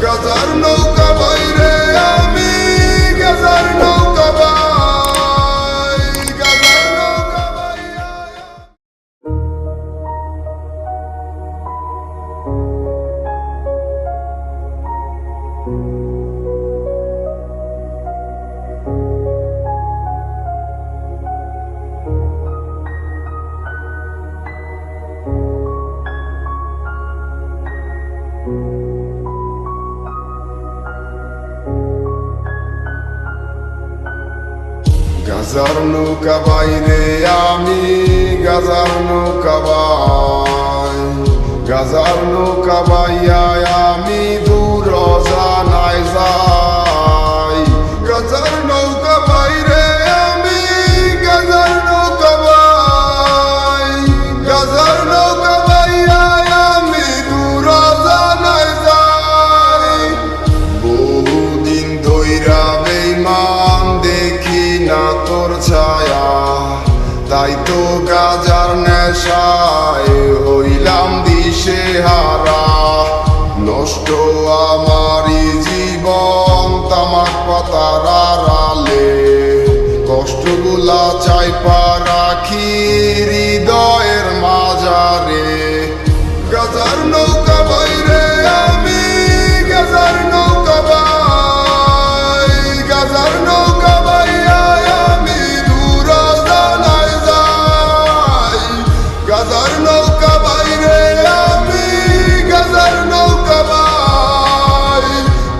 গাজার নৌকা বাইরে আমি গাজার নৌকা বাই গাজার নৌকা বাইয়া গাজার নৌকা বাইরে আমি গাজার নৌকা বাই গাজার নৌকা বাইয়া আমি দূর জানাই যাই গাজার নৌকা বাইরে আমি গাজার নৌকা বাই গাজার নৌকা বাইয়া আমি দূর জানাই যাই বহুদিন ধইরা বেঈমান দেখি না তোর ছায়া তাই তো গাজার নেশায় হইলাম দিশে হারা নষ্ট আমারই জীবন তামাক পাতার আড়ালে কষ্টগুলা চাইপা রাখি হৃদয়ের মাঝারে গাজার নৌকা বাইরে আমি গাজার নৌকা বাই গাজার নৌকা বাইয়া আমি দূর জানাই যাই গাজার নৌকা বাইরে আমি গাজার নৌকা বাই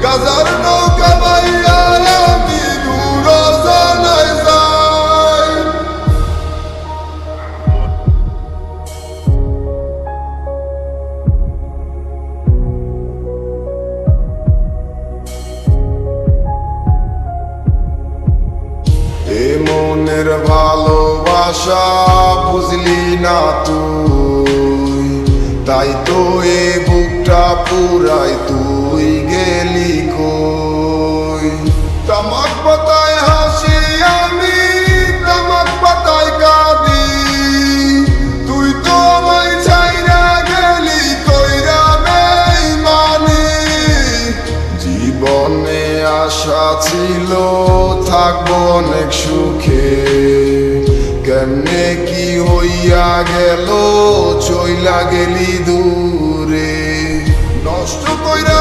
গাজার নৌকা বাইয়া আমি দূর জানাই যাই এ মনের ভালোবাসা বুঝলি না তুই তাই তো এ বুকটা পুরাই তুই গেলি কই তামাক পাতায় হাসি আমি তামাক পাতায় কাঁদি তুই তো আমায় ছাইরা গেলি কইরা বেঈমানি জীবনে আশা ছিল থাকবো অনেক সুখে কেমনে কি হইয়া গেল চইলা গেলি দূরে নষ্ট কইরা